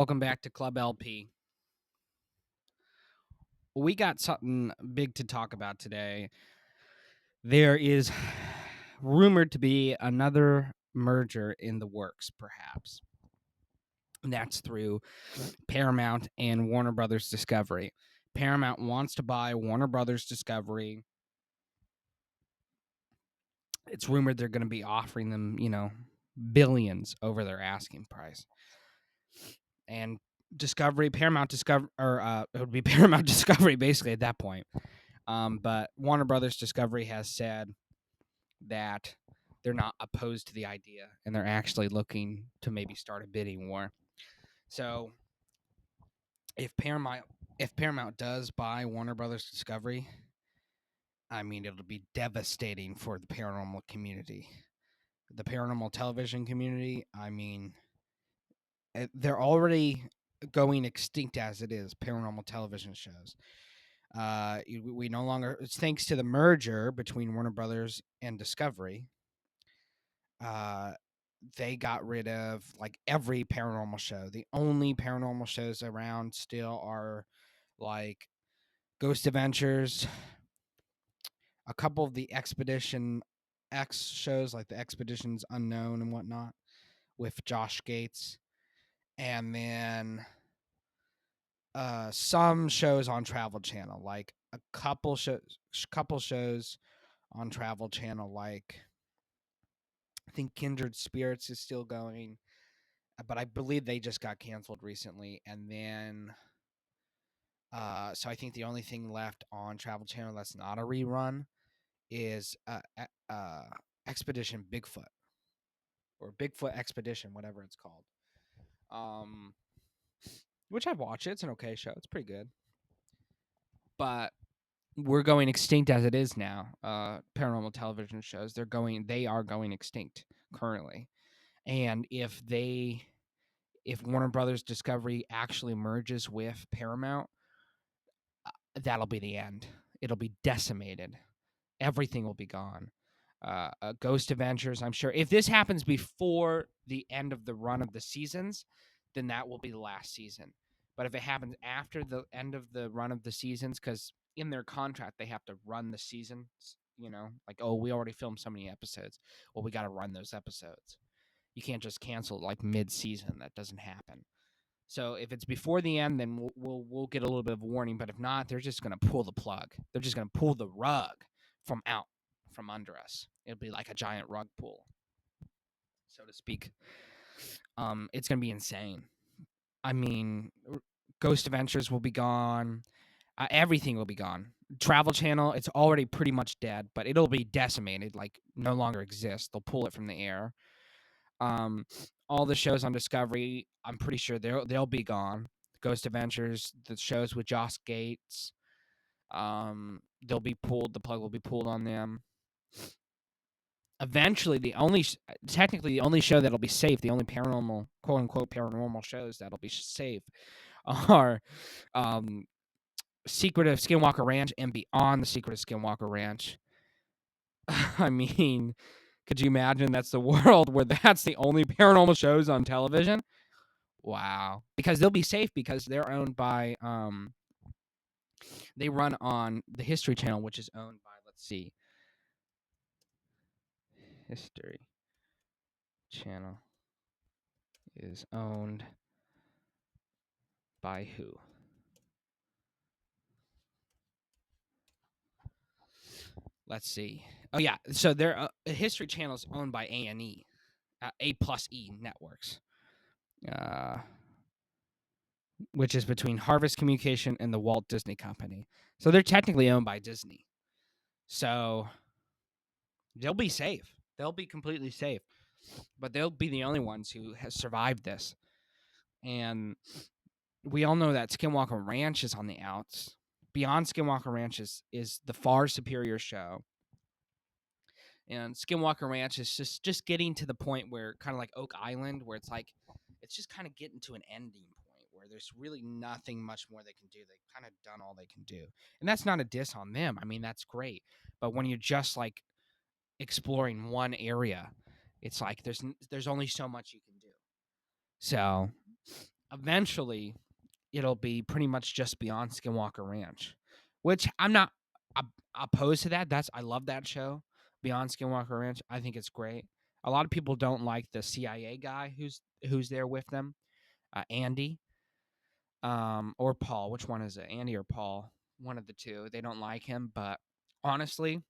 Welcome back to Club LP. We got something big to talk about today. There is rumored to be another merger in the works, perhaps. And that's through Paramount and Warner Brothers Discovery. Paramount wants to buy Warner Brothers Discovery. It's rumored they're going to be offering them, billions over their asking price. And Paramount Discovery, it would be Paramount Discovery basically at that point. But Warner Brothers Discovery has said that they're not opposed to the idea, and they're actually looking to maybe start a bidding war. So, if Paramount does buy Warner Brothers Discovery, I mean it'll be devastating for the paranormal community, the paranormal television community. I mean, they're already going extinct as it is. Paranormal television shows. We no longer. It's thanks to the merger between Warner Brothers and Discovery. They got rid of like every paranormal show. The only paranormal shows around still are like Ghost Adventures, a couple of the Expedition X shows like the Expeditions Unknown and whatnot with Josh Gates, and then some shows on Travel Channel, like a couple shows on Travel Channel, like I think Kindred Spirits is still going, but I believe they just got canceled recently. And then, so I think the only thing left on Travel Channel that's not a rerun is Expedition Bigfoot or Bigfoot Expedition, whatever it's called. Which I've watched. It's an okay show. It's pretty good, but we're going extinct as it is now. Paranormal television shows they are going extinct currently, and if Warner Brothers Discovery actually merges with Paramount, that'll be the end. It'll be decimated. Everything will be gone. Ghost Adventures, I'm sure. If this happens before the end of the run of the seasons, then that will be the last season. But if it happens after the end of the run of the seasons, because in their contract they have to run the seasons, like, oh, we already filmed so many episodes. Well, we got to run those episodes. You can't just cancel like mid-season. That doesn't happen. So if it's before the end, then we'll get a little bit of a warning. But if not, they're just gonna pull the plug. They're just gonna pull the rug from under us. It'll be like a giant rug pull, so to speak. It's gonna be insane. I mean, Ghost Adventures will be gone. Everything will be gone. Travel Channel, it's already pretty much dead, but it'll be decimated, like no longer exist. They'll pull it from the air. All the shows on Discovery, I'm pretty sure they'll be gone. Ghost Adventures, the shows with Josh Gates, they'll be pulled. The plug will be pulled on them. Eventually, technically the only show that'll be safe, the only paranormal, quote unquote paranormal shows that'll be safe, are Secret of Skinwalker Ranch and Beyond the Secret of Skinwalker Ranch. I mean, could you imagine that's the world where that's the only paranormal shows on television? Wow. Because they'll be safe because they're owned by they run on the History Channel, which is owned by, let's see. History Channel is owned by who? Let's see. Oh yeah, so their History Channel is owned by A&E, A+E Networks, which is between Harvest Communication and the Walt Disney Company. So they're technically owned by Disney. So they'll be safe. They'll be completely safe. But they'll be the only ones who has survived this. And we all know that Skinwalker Ranch is on the outs. Beyond Skinwalker Ranch is the far superior show. And Skinwalker Ranch is just getting to the point where, kind of like Oak Island, where it's just kind of getting to an ending point where there's really nothing much more they can do. They've kind of done all they can do. And that's not a diss on them. I mean, that's great. But when you're just like exploring one area, it's like there's only so much you can do. So eventually it'll be pretty much just beyond Skinwalker Ranch, which I'm not opposed to that. I love that show, Beyond Skinwalker Ranch. I think it's great. A lot of people don't like the CIA guy who's there with them, Andy, or Paul. Which one is it, Andy or Paul? One of the two. They don't like him, but honestly,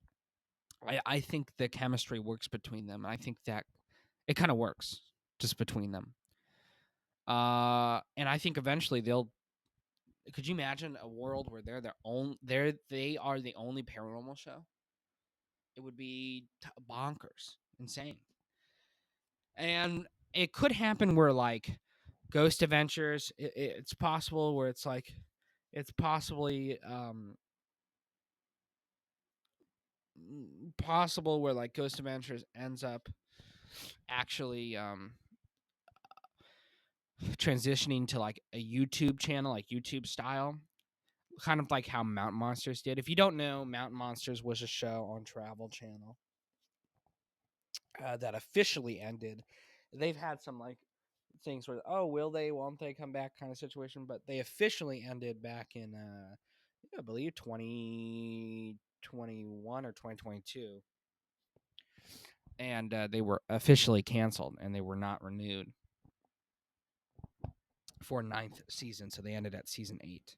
I think the chemistry works between them. I think that it kind of works just between them. And I think eventually they'll. Could you imagine a world where they are the only paranormal show? It would be bonkers, insane. And it could happen where like Ghost Adventures. It's possible where it's like, it's possibly possible where like Ghost Adventures ends up actually transitioning to like a YouTube channel, like YouTube style, kind of like how Mountain Monsters did. If you don't know, Mountain Monsters was a show on Travel Channel that officially ended. They've had some like things where, oh, will they, won't they come back kind of situation, but they officially ended back in I believe 2021 or 2022, and they were officially canceled and they were not renewed for ninth season, so they ended at season 8.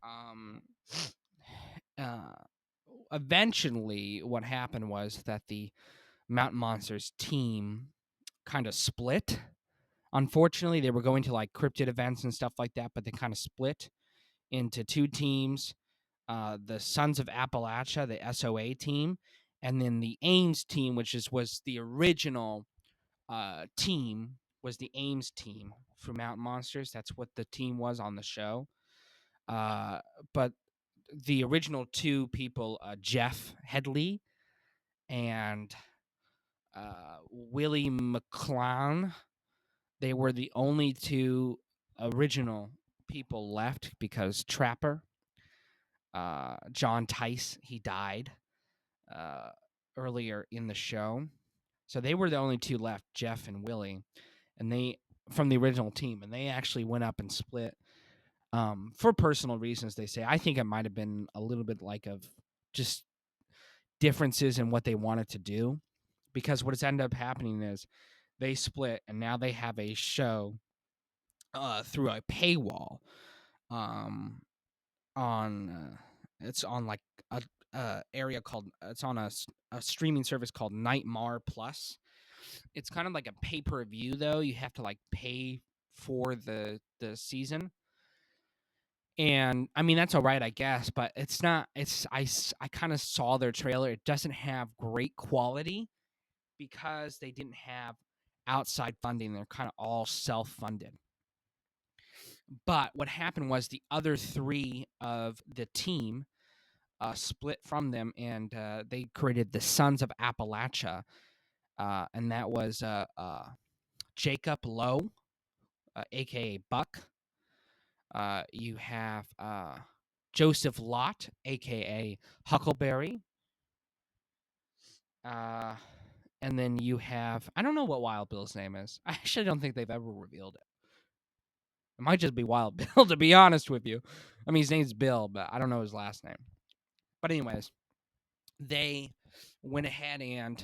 Um, uh, Eventually, what happened was that the Mountain Monsters team kind of split. Unfortunately, they were going to like cryptid events and stuff like that, but they kind of split into two teams: the Sons of Appalachia, the SOA team, and then the Ames team, which was the original team, was the Ames team for Mountain Monsters. That's what the team was on the show. But the original two people, Jeff Headley and Willie McClown, they were the only two original people left because Trapper, John Tice, he died uh, earlier in the show. So they were the only two left, Jeff and Willie, and they from the original team, and they actually went up and split for personal reasons. They say I think it might have been a little bit like of just differences in what they wanted to do, because what has ended up happening is they split, and now they have a show through a paywall um, on it's on like a area called it's on a streaming service called Nightmare Plus. It's kind of like a pay-per-view though. You have to like pay for the season. And I mean that's all right, I guess, but it's not. I kind of saw their trailer. It doesn't have great quality because they didn't have outside funding. They're kind of all self-funded. But what happened was the other three of the team split from them, and they created the Sons of Appalachia, and that was Jacob Lowe, aka Buck. You have Joseph Lott, aka Huckleberry. Uh, and then you have, I don't know what Wild Bill's name is. I actually don't think they've ever revealed it. It might just be Wild Bill, to be honest with you. I mean, his name's Bill, but I don't know his last name. But anyways, they went ahead and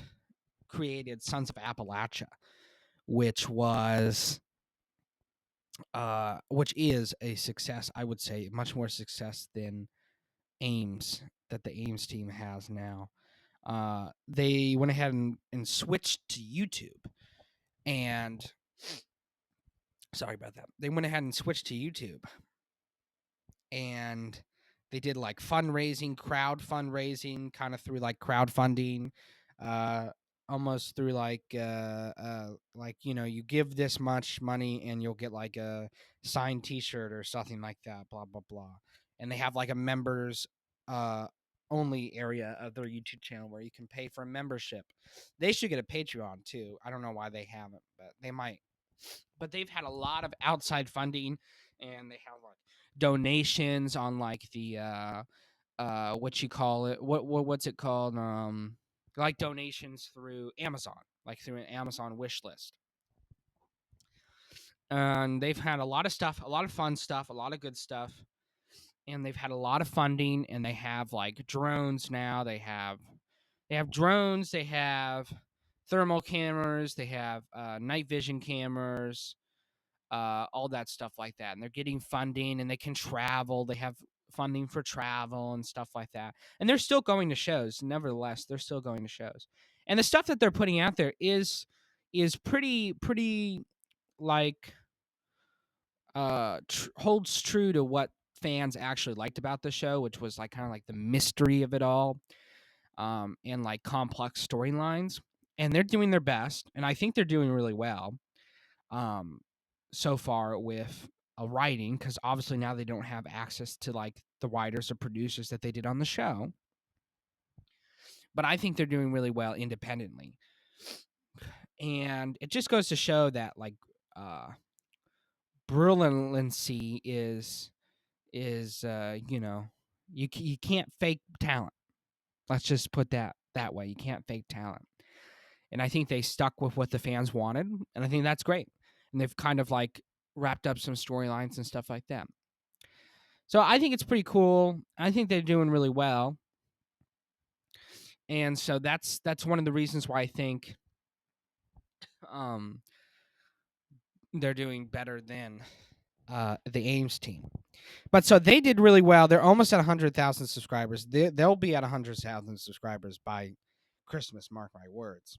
created Sons of Appalachia, which is a success. I would say much more success than Ames that the Ames team has now. They went ahead and switched to YouTube, and sorry about that. They went ahead and switched to YouTube, and they did like crowd fundraising, kind of through like crowdfunding, uh, almost through like you give this much money and you'll get like a signed T-shirt or something like that, blah blah blah. And they have like a members uh only area of their YouTube channel where you can pay for a membership. They should get a Patreon too. I don't know why they haven't, but they might. But they've had a lot of outside funding, and they have like donations on like the what you call it, what's it called, like donations through Amazon, like through an Amazon wish list. and they've had a lot of stuff, a lot of fun stuff, a lot of good stuff, and they've had a lot of funding, and they have like drones now. They have drones, they have thermal cameras, they have night vision cameras, all that stuff like that. And they're getting funding, and they can travel. They have funding for travel and stuff like that. And they're still going to shows. Nevertheless, they're still going to shows. And the stuff that they're putting out there is pretty like holds true to what fans actually liked about the show, which was like kind of like the mystery of it all, and like complex storylines. And they're doing their best, and I think they're doing really well, um, so far with writing, because obviously now they don't have access to like the writers or producers that they did on the show. But I think they're doing really well independently, and it just goes to show that like uh, brilliancy is you can't fake talent. Let's just put that way. You can't fake talent. And I think they stuck with what the fans wanted, and I think that's great. And they've kind of like wrapped up some storylines and stuff like that. So I think it's pretty cool. I think they're doing really well. And so that's one of the reasons why I think um they're doing better than the Ames team. But so they did really well. They're almost at 100,000 subscribers. They'll be at 100,000 subscribers by Christmas. Mark my words.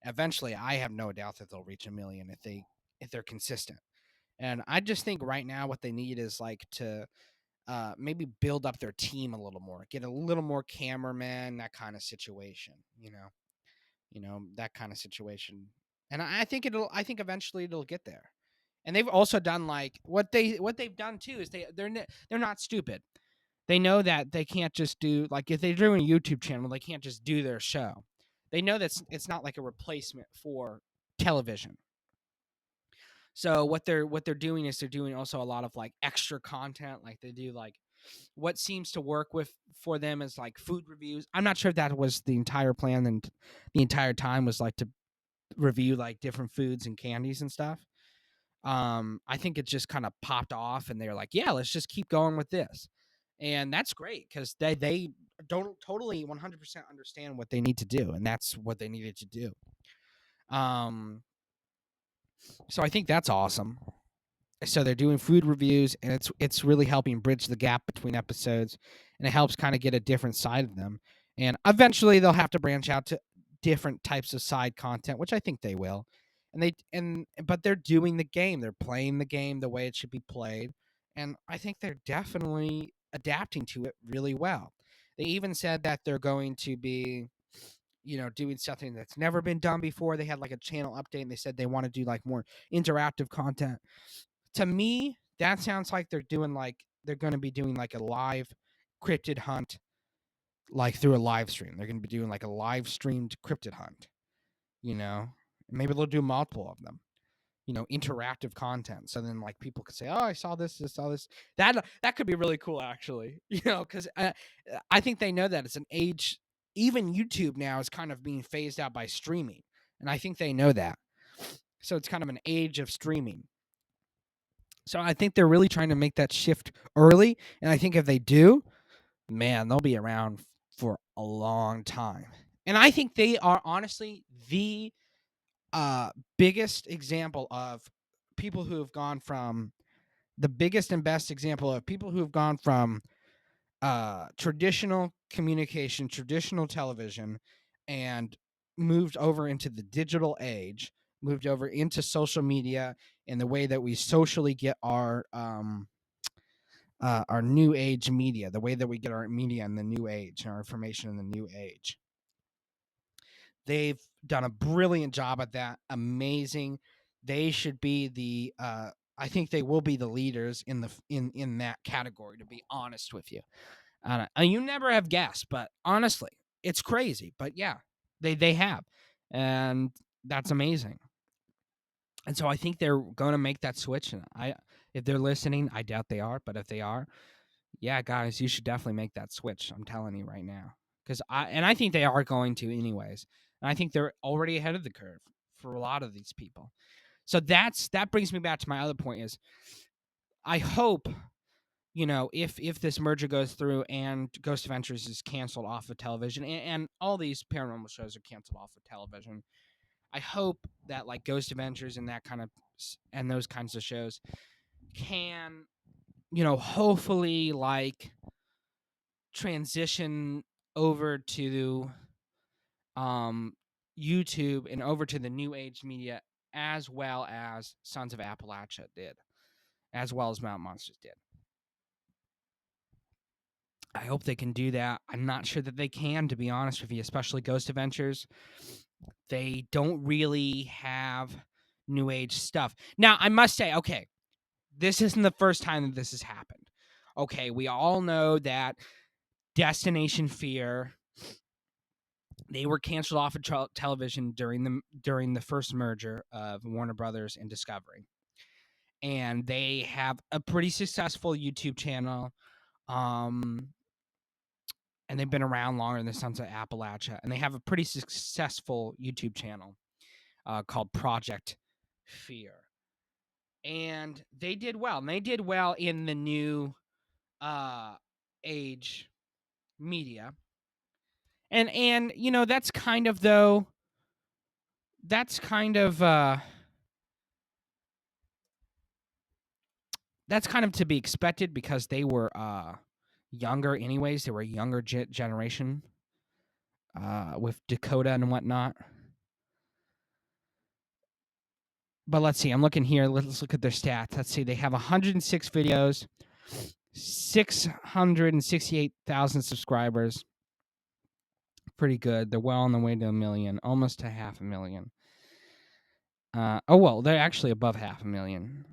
Eventually, I have no doubt that they'll reach 1 million if they're consistent. And I just think right now what they need is like to maybe build up their team a little more, get a little more cameramen, that kind of situation. That kind of situation. And I think I think eventually it'll get there. And they've also done like what they've done too is they're not stupid. They know that they can't just do like if they're doing a YouTube channel, they can't just do their show. They know that it's not like a replacement for television. So what they're doing is they're doing also a lot of like extra content. Like they do like what seems to work with for them is like food reviews. I'm not sure if that was the entire plan and the entire time was like to review like different foods and candies and stuff. I think it just kind of popped off and they're like, yeah, let's just keep going with this. And that's great because they don't totally 100% understand what they need to do, and that's what they needed to do. Um, so I think that's awesome. So they're doing food reviews, and it's really helping bridge the gap between episodes, and it helps kind of get a different side of them. And eventually, they'll have to branch out to different types of side content, which I think they will. But they're doing the game. They're playing the game the way it should be played, and I think they're definitely adapting to it really well. They even said that they're going to be doing something that's never been done before. They had like a channel update and they said they want to do like more interactive content. To me, that sounds like they're going to be doing like a live cryptid hunt, like through a live stream. They're going to be doing like a live streamed cryptid hunt. You know, maybe they'll do multiple of them. Interactive content. So then like people could say, "Oh, I saw this." That could be really cool, actually. Because I think they know that it's an age. Even YouTube now is kind of being phased out by streaming, and I think they know that. So it's kind of an age of streaming. So I think they're really trying to make that shift early, and I think if they do, man, they'll be around for a long time. And I think they are honestly the biggest example of people who have gone from the biggest and best example of people who have gone from traditional communication, traditional television, and moved over into the digital age, moved over into social media and the way that we socially get our new age media, the way that we get our media in the new age, our information in the new age. They've done a brilliant job at that. Amazing. They should be the I think they will be the leaders in that category, to be honest with you. And you never have guessed, but honestly, it's crazy. But yeah, they have. And that's amazing. And so I think they're going to make that switch. And if they're listening, I doubt they are, but if they are, yeah, guys, you should definitely make that switch. I'm telling you right now, because I think they are going to anyways, and I think they're already ahead of the curve for a lot of these people. So that brings me back to my other point is I hope, if this merger goes through and Ghost Adventures is canceled off of television and all these paranormal shows are canceled off of television, I hope that like Ghost Adventures and that kind of and those kinds of shows can, hopefully like transition over to YouTube and over to the new age media as well as Sons of Appalachia did, as well as Mountain Monsters did. I hope they can do that. I'm not sure that they can, to be honest with you, especially Ghost Adventures. They don't really have new age stuff. Now, I must say, okay, this isn't the first time that this has happened. Okay, we all know that Destination Fear, they were canceled off of television during the first merger of Warner Brothers and Discovery. And they have a pretty successful YouTube channel. And they've been around longer than the Sons of Appalachia. And they have a pretty successful YouTube channel called Project Fear. And they did well. And they did well in the new age media. And that's kind of that's kind of to be expected because they were younger anyways. They were a younger generation with Dakota and whatnot. But let's see. I'm looking here. Let's look at their stats. Let's see. They have 106 videos, 668,000 subscribers. Pretty good. They're well on the way to 1 million, almost to 500,000. Well, they're actually above 500,000.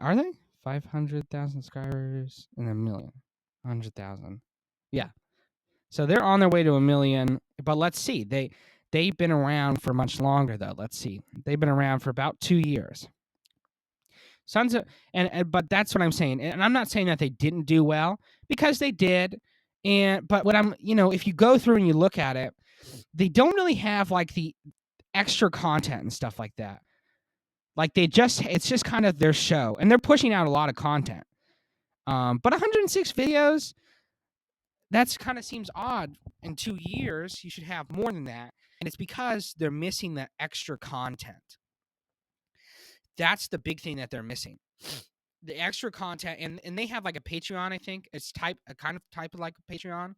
Are they? 500,000 subscribers and 1 million. 100,000. Yeah. So they're on their way to 1 million. But let's see. They've been around for much longer, though. Let's see. They've been around for about 2 years. Sons of but that's what I'm saying. And I'm not saying that they didn't do well because they did. But what I'm, if you go through and you look at it, they don't really have like the extra content and stuff like that. Like it's just kind of their show, and they're pushing out a lot of content. But 106 videos, that's kind of seems odd. In 2 years, you should have more than that, and it's because they're missing the extra content. That's the big thing that they're missing. The extra content, and they have like a Patreon. I think it's type of like a Patreon,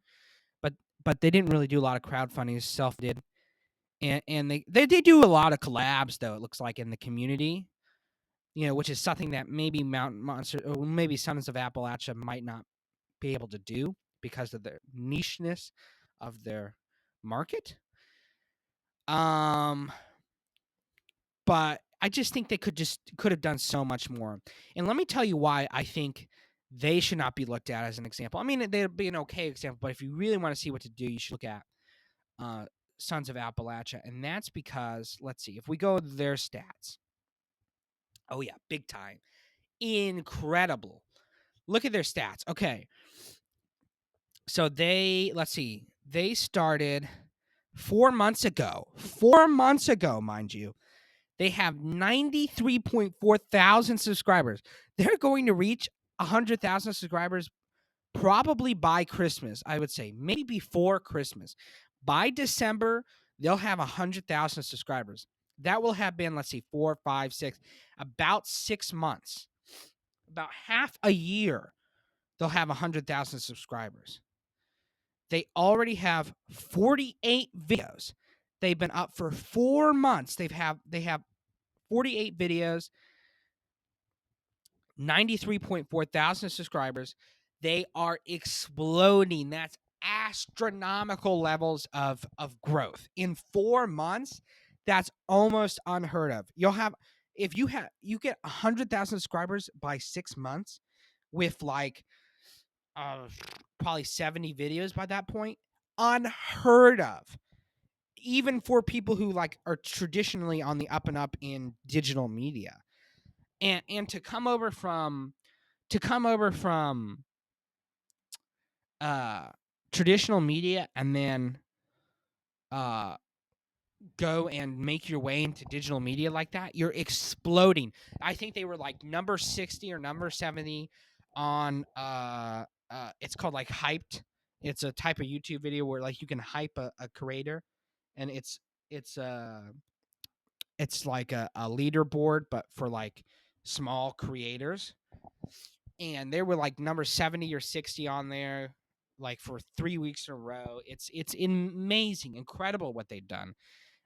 but they didn't really do a lot of crowdfunding. Self did, and they do a lot of collabs though. It looks like in the community, which is something that maybe Mountain Monster or maybe Sons of Appalachia might not be able to do because of the nicheness of their market. But I just think they could have done so much more. And let me tell you why I think they should not be looked at as an example. I mean, they'd be an okay example, but if you really want to see what to do, you should look at Sons of Appalachia. And that's because, let's see, if we go to their stats. Oh, yeah, big time. Incredible. Look at their stats. Okay. So let's see, they started 4 months ago. 4 months ago, mind you. They have 93.4 thousand subscribers. They're going to reach 100,000 subscribers probably by Christmas, I would say. Maybe before Christmas. By December, they'll have 100,000 subscribers. That will have been, let's see, 4, 5, 6, about 6 months. About half a year, they'll have 100,000 subscribers. They already have 48 videos. They've been up for 4 months. They have 48 videos, 93.4 thousand subscribers. They are exploding. That's astronomical levels of growth. In 4 months, that's almost unheard of. You get 100,000 subscribers by 6 months with like probably 70 videos by that point. Unheard of. Even for people who like are traditionally on the up and up in digital media. And to come over from traditional media and then go and make your way into digital media like that, you're exploding. I think they were like number 60 or number 70 on it's called like Hyped. It's a type of YouTube video where like you can hype a creator, and it's it's like a leaderboard but for like small creators. And they were like number 70 or 60 on there like for 3 weeks in a row. It's amazing, incredible what they've done.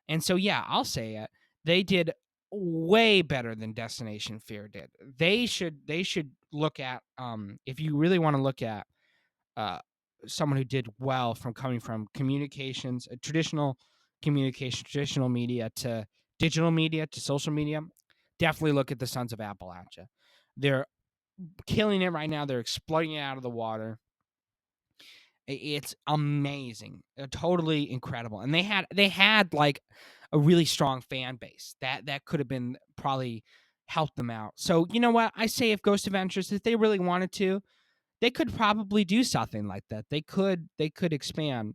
And so, yeah, I'll say it. They did way better than Destination Fear did. They should look at if you really want to look at uh someone who did well from coming from communications, traditional communication, traditional media to digital media to social media, definitely look at the Sons of Appalachia. They're killing it right now. They're exploding it out of the water. It's amazing, totally incredible, and they had like a really strong fan base that could have been probably helped them out. So you know what I say, if Ghost Adventures, if they really wanted to, they could probably do something like that. They could expand,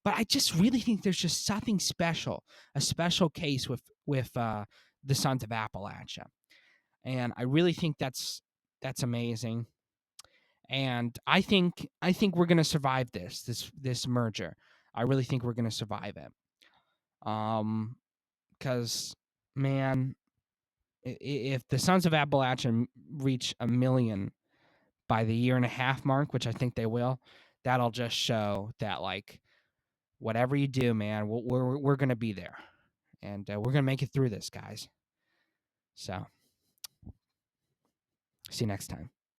but I just really think there's just something special, a special case with the Sons of Appalachia, and I really think that's amazing. And I think we're gonna survive this merger. I really think we're gonna survive it. Because man, if the Sons of Appalachian reach 1 million by the year and a half mark, which I think they will, that'll just show that like whatever you do, man, we're gonna be there, and we're gonna make it through this, guys. So see you next time.